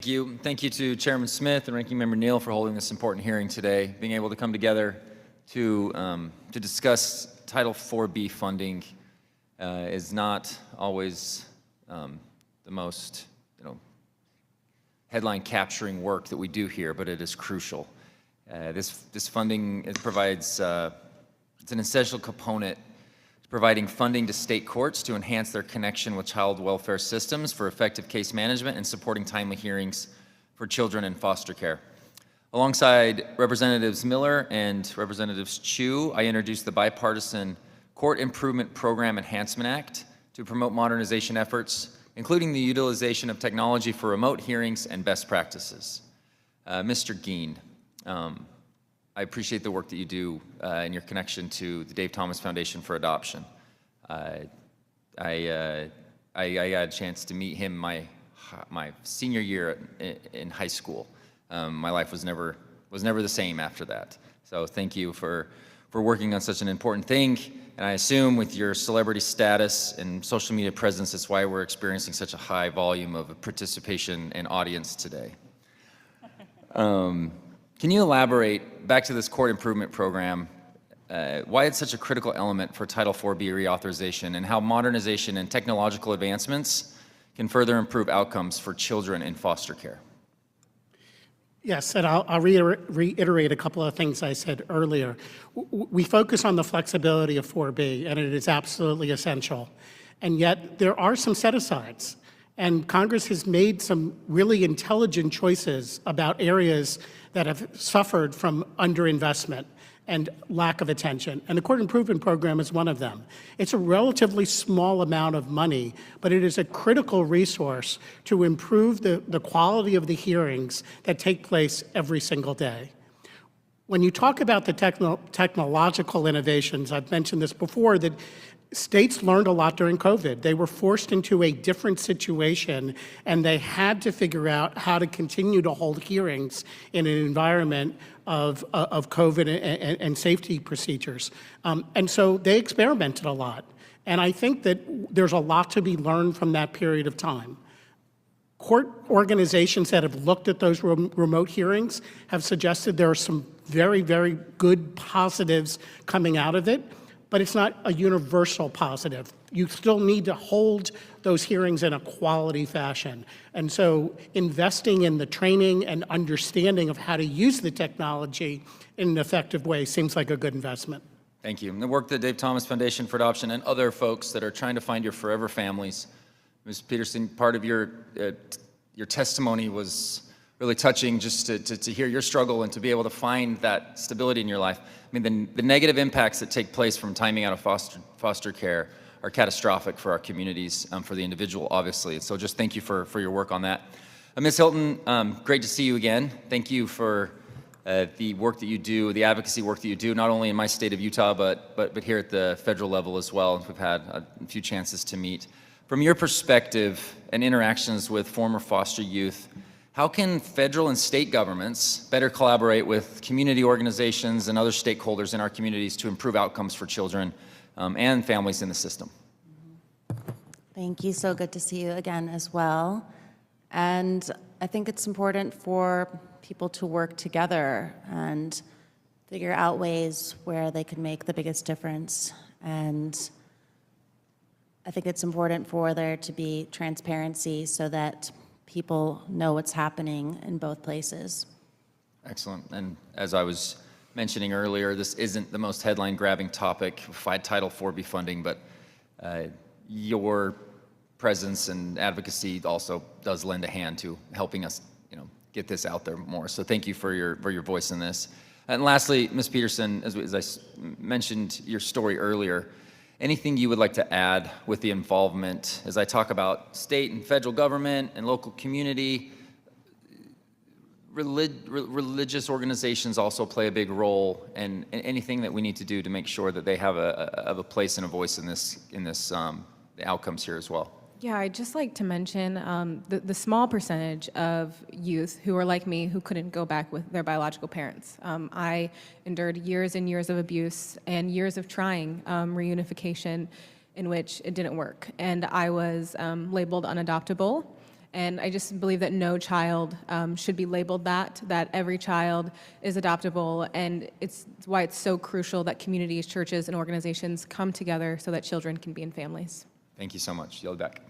Thank you. Thank you to Chairman Smith and Ranking Member Neal for holding this important hearing today. Being able to come together to discuss Title IV-B funding is not always the most, headline-capturing work that we do here, but it is crucial. This funding provides it's an essential component to providing funding to state courts to enhance their connection with child welfare systems for effective case management and supporting timely hearings for children in foster care. Alongside Representatives Miller and Representatives Chu, I introduced the bipartisan Court Improvement Program Enhancement Act to promote modernization efforts, including the utilization of technology for remote hearings and best practices. Mr. Geen, I appreciate the work that you do in your connection to the Dave Thomas Foundation for Adoption. I got a chance to meet him my senior year in high school. My life was never the same after that. So thank you for working on such an important thing. And I assume with your celebrity status and social media presence, that's why we're experiencing such a high volume of participation and audience today. Can you elaborate, back to this court improvement program, why it's such a critical element for Title IV-B reauthorization and how modernization and technological advancements can further improve outcomes for children in foster care? Yes, and I'll reiterate a couple of things I said earlier. We focus on the flexibility of 4B, and it is absolutely essential. And yet, there are some set-asides. And Congress has made some really intelligent choices about areas that have suffered from underinvestment and lack of attention. And the Court Improvement Program is one of them. It's a relatively small amount of money, but it is a critical resource to improve the quality of the hearings that take place every single day. When you talk about the technological innovations, I've mentioned this before, that states learned a lot during COVID. They were forced into a different situation, and they had to figure out how to continue to hold hearings in an environment of COVID and safety procedures. And so they experimented a lot. And I think that there's a lot to be learned from that period of time. Court organizations that have looked at those remote hearings have suggested there are some very, very good positives coming out of it, but it's not a universal positive. You still need to hold those hearings in a quality fashion. And so investing in the training and understanding of how to use the technology in an effective way seems like a good investment. Thank you. And the work that Dave Thomas Foundation for Adoption and other folks that are trying to find your forever families. Ms. Peterson, part of your testimony was really touching, just to hear your struggle and to be able to find that stability in your life. I mean, the negative impacts that take place from timing out of foster care are catastrophic for our communities, for the individual, obviously. So just thank you for your work on that. Ms. Hilton, great to see you again. Thank you for the work that you do, the advocacy work that you do, not only in my state of Utah, but here at the federal level as well. We've had a few chances to meet. From your perspective and interactions with former foster youth, how can federal and state governments better collaborate with community organizations and other stakeholders in our communities to improve outcomes for children and families in the system? Thank you. So good to see you again as well. And I think it's important for people to work together and figure out ways where they can make the biggest difference. And I think it's important for there to be transparency so that people know what's happening in both places. Excellent. And as I was mentioning earlier, this isn't the most headline-grabbing topic, Title IV-B funding, but your presence and advocacy also does lend a hand to helping us, get this out there more. So thank you for your voice in this. And lastly, Ms. Peterson, as I mentioned your story earlier, anything you would like to add with the involvement as I talk about state and federal government and local community? Religious organizations also play a big role, and anything that we need to do to make sure that they have a place and a voice in this the outcomes here as well. Yeah, I'd just like to mention the small percentage of youth who are like me who couldn't go back with their biological parents. I endured years and years of abuse and years of trying reunification in which it didn't work. And I was labeled unadoptable And I just believe that no child should be labeled that every child is adoptable. And it's why it's so crucial that communities, churches, and organizations come together so that children can be in families. Thank you so much. Yield back.